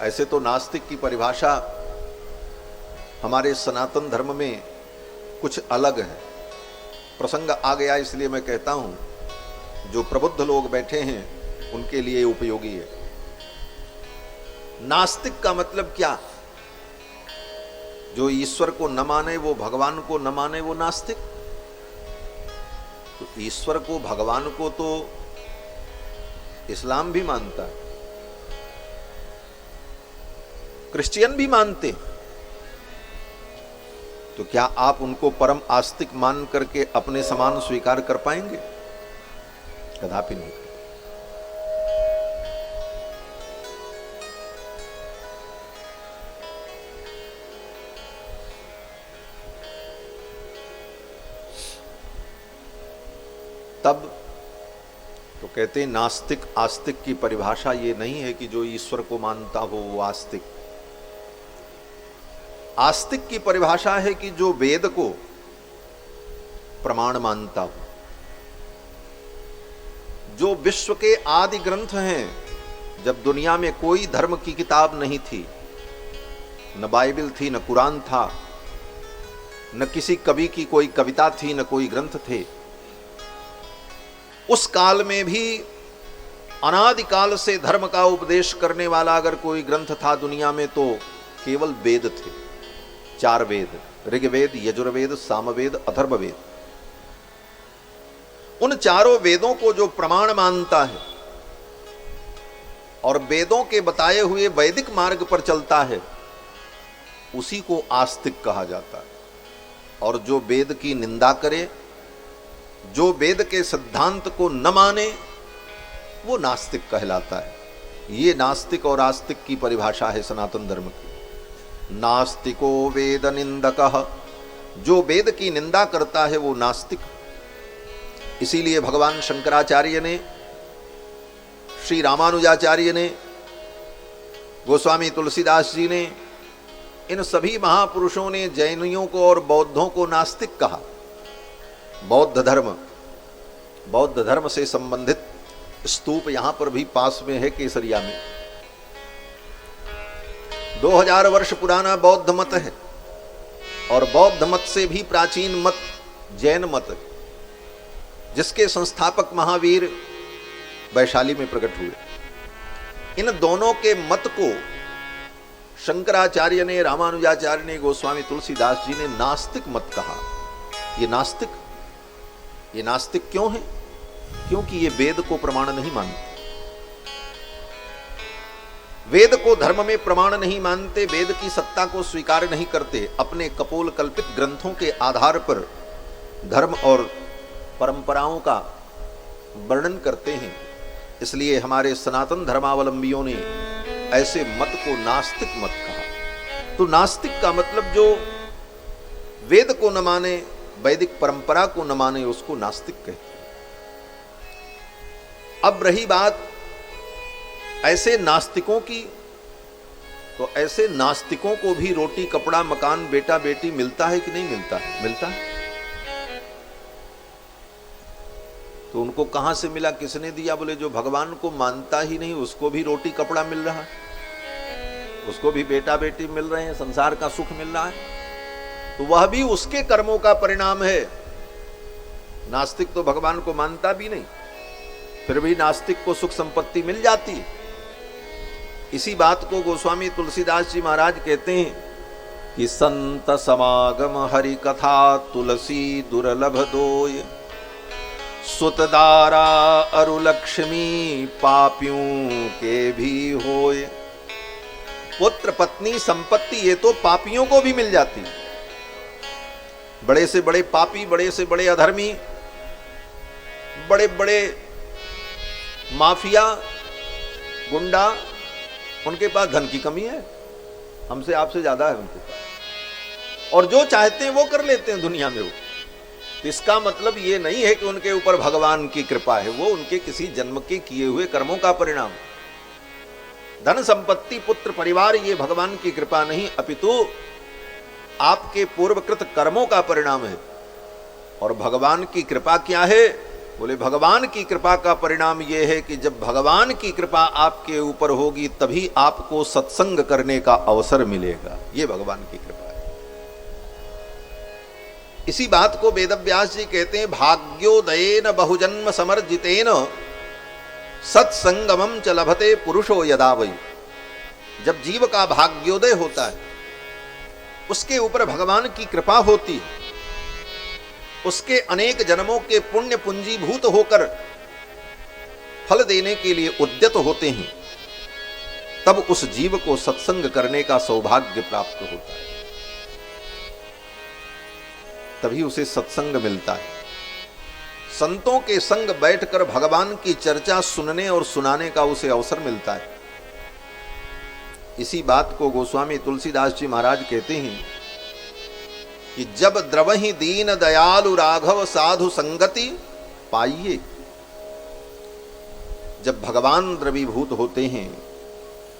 ऐसे तो नास्तिक की परिभाषा हमारे सनातन धर्म में कुछ अलग है। प्रसंग आ गया इसलिए मैं कहता हूं, जो प्रबुद्ध लोग बैठे हैं उनके लिए उपयोगी है। नास्तिक का मतलब क्या? जो ईश्वर को न माने, वो भगवान को न माने, वो नास्तिक। तो ईश्वर को, भगवान को तो इस्लाम भी मानता है, क्रिश्चियन भी मानते हैं। तो क्या आप उनको परम आस्तिक मान करके अपने समान स्वीकार कर पाएंगे? कदापि नहीं। तब तो कहते हैं नास्तिक आस्तिक की परिभाषा ये नहीं है कि जो ईश्वर को मानता हो वो आस्तिक। आस्तिक की परिभाषा है कि जो वेद को प्रमाण मानता हो, जो विश्व के आदि ग्रंथ हैं। जब दुनिया में कोई धर्म की किताब नहीं थी, न बाइबल थी, न कुरान था, न किसी कवि की कोई कविता थी, न कोई ग्रंथ थे, उस काल में भी अनादिकाल से धर्म का उपदेश करने वाला अगर कोई ग्रंथ था दुनिया में तो केवल वेद थे। 4 वेद, ऋग्वेद, यजुर्वेद, सामवेद, अथर्ववेद। उन चारों वेदों को जो प्रमाण मानता है और वेदों के बताए हुए वैदिक मार्ग पर चलता है, उसी को आस्तिक कहा जाता है। और जो वेद की निंदा करे, जो वेद के सिद्धांत को न माने, वो नास्तिक कहलाता है। ये नास्तिक और आस्तिक की परिभाषा है सनातन धर्म की। नास्तिको वेद निंदकः, जो वेद की निंदा करता है वो नास्तिक। इसीलिए भगवान शंकराचार्य ने, श्री रामानुजाचार्य ने, गोस्वामी तुलसीदास जी ने, इन सभी महापुरुषों ने जैनियों को और बौद्धों को नास्तिक कहा। बौद्ध धर्म से संबंधित स्तूप यहां पर भी पास में है, केसरिया में। 2000 वर्ष पुराना बौद्ध मत है। और बौद्ध मत से भी प्राचीन मत जैन मत, जिसके संस्थापक महावीर वैशाली में प्रकट हुए। इन दोनों के मत को शंकराचार्य ने, रामानुजाचार्य ने, गोस्वामी तुलसीदास जी ने नास्तिक मत कहा। ये नास्तिक क्यों है? क्योंकि ये वेद को प्रमाण नहीं मानते। वेद को धर्म में प्रमाण नहीं मानते, वेद की सत्ता को स्वीकार नहीं करते, अपने कपोल कल्पित ग्रंथों के आधार पर धर्म और परंपराओं का वर्णन करते हैं। इसलिए हमारे सनातन धर्मावलंबियों ने ऐसे मत को नास्तिक मत कहा। तो नास्तिक का मतलब जो वेद को न माने, वैदिक परंपरा को न माने, उसको नास्तिक कहते हैं। अब रही बात ऐसे नास्तिकों की, तो ऐसे नास्तिकों को भी रोटी, कपड़ा, मकान, बेटा बेटी मिलता है कि नहीं मिलता है? मिलता है। तो उनको कहां से मिला, किसने दिया? बोले जो भगवान को मानता ही नहीं उसको भी रोटी कपड़ा मिल रहा है, उसको भी बेटा बेटी मिल रहे हैं, संसार का सुख मिल रहा है। तो वह भी उसके कर्मों का परिणाम है। नास्तिक तो भगवान को मानता भी नहीं, फिर भी नास्तिक को सुख संपत्ति मिल जाती है। इसी बात को गोस्वामी तुलसीदास जी महाराज कहते हैं कि संत समागम हरि कथा तुलसी दुर्लभ दोय, सुतदारा अरु लक्ष्मी पापियों के भी होय। पुत्र, पत्नी, संपत्ति ये तो पापियों को भी मिल जाती है। बड़े से बड़े पापी, बड़े से बड़े अधर्मी, बड़े बड़े माफिया, गुंडा, उनके पास धन की कमी है, हमसे आपसे ज्यादा है उनके पास, और जो चाहते हैं वो कर लेते हैं दुनिया में वो। तो इसका मतलब ये नहीं है कि उनके ऊपर भगवान की कृपा है, वो उनके किसी जन्म के किए हुए कर्मों का परिणाम। धन, संपत्ति, पुत्र, परिवार ये भगवान की कृपा नहीं, अपितु आपके पूर्वकृत कर्मों का परिणाम है। और भगवान की कृपा क्या है? बोले भगवान की कृपा का परिणाम यह है कि जब भगवान की कृपा आपके ऊपर होगी तभी आपको सत्संग करने का अवसर मिलेगा। ये भगवान की कृपा है। इसी बात को वेदव्यास जी कहते हैं, भाग्योदयेन बहुजन्म समर्जितेन सत्संगमम च लभते पुरुषो यदा वै। जब जीव का भाग्योदय होता है, उसके ऊपर भगवान की कृपा होती है, उसके अनेक जन्मों के पुण्य पुंजीभूत होकर फल देने के लिए उद्यत होते हैं, तब उस जीव को सत्संग करने का सौभाग्य प्राप्त होता है, तभी उसे सत्संग मिलता है। संतों के संग बैठकर भगवान की चर्चा सुनने और सुनाने का उसे अवसर मिलता है। इसी बात को गोस्वामी तुलसीदास जी महाराज कहते हैं कि जब द्रवहि दीन दयालु राघव साधु संगति पाइए। जब भगवान द्रवीभूत होते हैं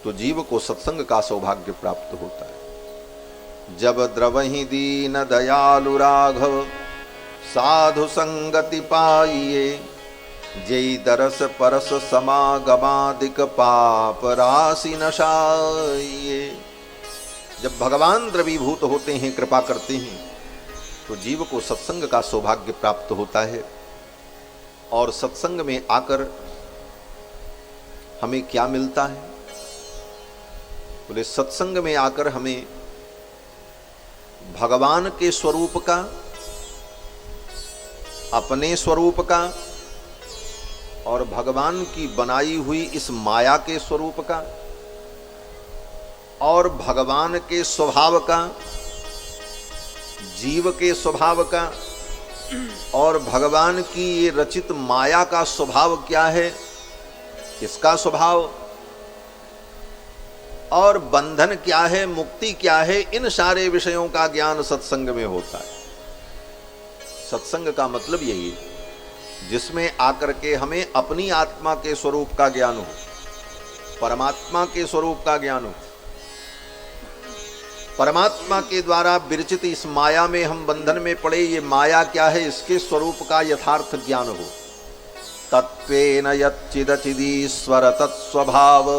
तो जीव को सत्संग का सौभाग्य प्राप्त होता है। जब द्रवहि दीन दयालु राघव साधु संगति पाइए, जय दरस परस समागमादिक पाप राशि नशाइए। जब भगवान द्रवीभूत होते हैं, कृपा करते हैं, तो जीव को सत्संग का सौभाग्य प्राप्त होता है। और सत्संग में आकर हमें क्या मिलता है? बोले सत्संग में आकर हमें भगवान के स्वरूप का, अपने स्वरूप का और भगवान की बनाई हुई इस माया के स्वरूप का और भगवान के स्वभाव का, जीव के स्वभाव का और भगवान की ये रचित माया का स्वभाव क्या है, इसका स्वभाव और बंधन क्या है, मुक्ति क्या है, इन सारे विषयों का ज्ञान सत्संग में होता है। सत्संग का मतलब यही है जिसमें आकर के हमें अपनी आत्मा के स्वरूप का ज्ञान हो, परमात्मा के स्वरूप का ज्ञान हो, परमात्मा के द्वारा विरचित इस माया में हम बंधन में पड़े, ये माया क्या है, इसके स्वरूप का यथार्थ ज्ञान हो। तत्वेन यच्चिदचिदीश्वर तत्स्वभाव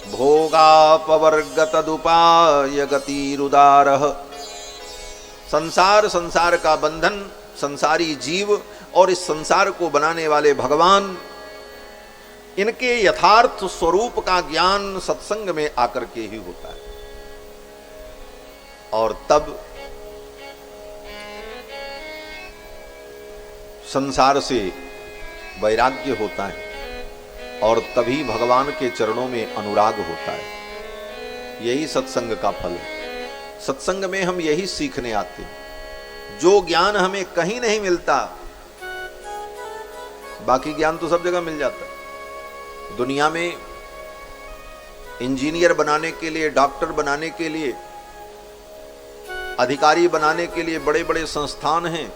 भोगापवर्ग तदुपाय गतिरुदारः। संसार का बंधन, संसारी जीव और इस संसार को बनाने वाले भगवान, इनके यथार्थ स्वरूप का ज्ञान सत्संग में आकर के ही होता है। और तब संसार से वैराग्य होता है और तभी भगवान के चरणों में अनुराग होता है। यही सत्संग का फल है। सत्संग में हम यही सीखने आते हैं। जो ज्ञान हमें कहीं नहीं मिलता, बाकी ज्ञान तो सब जगह मिल जाता है। दुनिया में इंजीनियर बनाने के लिए, डॉक्टर बनाने के लिए, अधिकारी बनाने के लिए बड़े बड़े संस्थान हैं,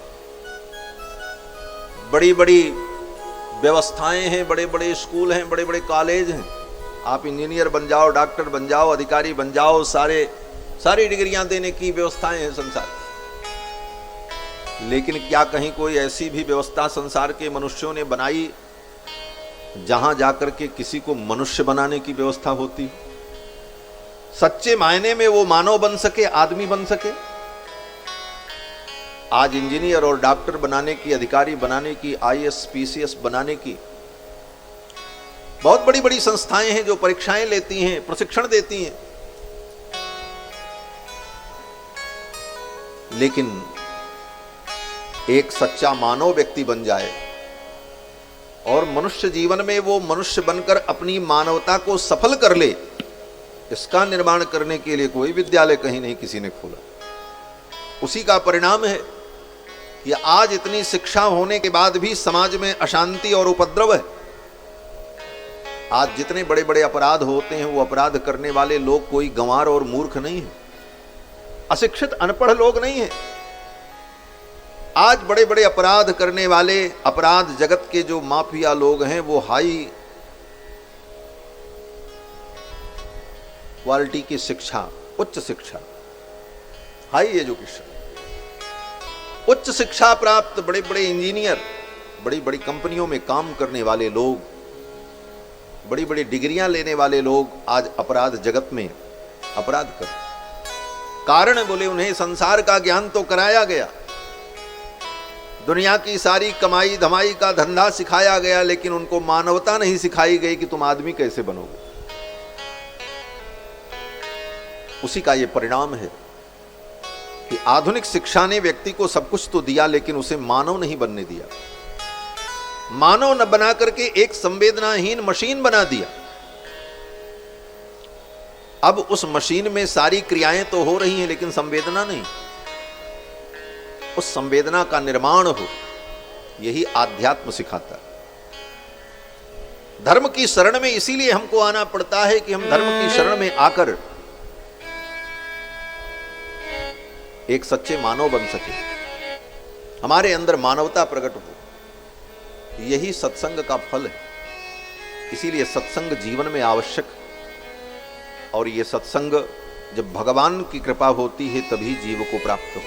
बड़ी बड़ी व्यवस्थाएं हैं, बड़े बड़े स्कूल हैं, बड़े बड़े कॉलेज हैं। आप इंजीनियर बन जाओ, डॉक्टर बन जाओ, अधिकारी बन जाओ, सारी डिग्रियां देने की व्यवस्थाएं हैं संसार। लेकिन क्या कहीं कोई ऐसी भी व्यवस्था संसार के मनुष्यों ने बनाई जहां जाकर के किसी को मनुष्य बनाने की व्यवस्था होती, सच्चे मायने में वो मानव बन सके, आदमी बन सके? आज इंजीनियर और डॉक्टर बनाने की, अधिकारी बनाने की, आईएएस पीसीएस बनाने की बहुत बड़ी बड़ी संस्थाएं हैं जो परीक्षाएं लेती हैं, प्रशिक्षण देती हैं। लेकिन एक सच्चा मानव व्यक्ति बन जाए और मनुष्य जीवन में वो मनुष्य बनकर अपनी मानवता को सफल कर ले, इसका निर्माण करने के लिए कोई विद्यालय कहीं नहीं किसी ने खोला। उसी का परिणाम है कि आज इतनी शिक्षा होने के बाद भी समाज में अशांति और उपद्रव है। आज जितने बड़े बड़े अपराध होते हैं, वो अपराध करने वाले लोग कोई गंवार और मूर्ख नहीं है, अशिक्षित अनपढ़ लोग नहीं है। आज बड़े बड़े अपराध करने वाले, अपराध जगत के जो माफिया लोग हैं, वो हाई क्वालिटी की शिक्षा, उच्च शिक्षा, हाई एजुकेशन, उच्च शिक्षा प्राप्त बड़े बड़े इंजीनियर, बड़ी बड़ी कंपनियों में काम करने वाले लोग, बड़ी बड़ी डिग्रियां लेने वाले लोग आज अपराध जगत में अपराध कर, कारण बोले उन्हें संसार का ज्ञान तो कराया गया, दुनिया की सारी कमाई धमाई का धंधा सिखाया गया, लेकिन उनको मानवता नहीं सिखाई गई कि तुम आदमी कैसे बनोगे। उसी का यह परिणाम है कि आधुनिक शिक्षा ने व्यक्ति को सब कुछ तो दिया, लेकिन उसे मानव नहीं बनने दिया। मानव न बना करके एक संवेदनाहीन मशीन बना दिया। अब उस मशीन में सारी क्रियाएं तो हो रही हैं, लेकिन संवेदना नहीं। उस संवेदना का निर्माण हो, यही आध्यात्म सिखाता है। धर्म की शरण में इसीलिए हमको आना पड़ता है कि हम धर्म की शरण में आकर एक सच्चे मानव बन सके, हमारे अंदर मानवता प्रकट हो। यही सत्संग का फल है। इसीलिए सत्संग जीवन में आवश्यक, और ये सत्संग जब भगवान की कृपा होती है तभी जीव को प्राप्त हो।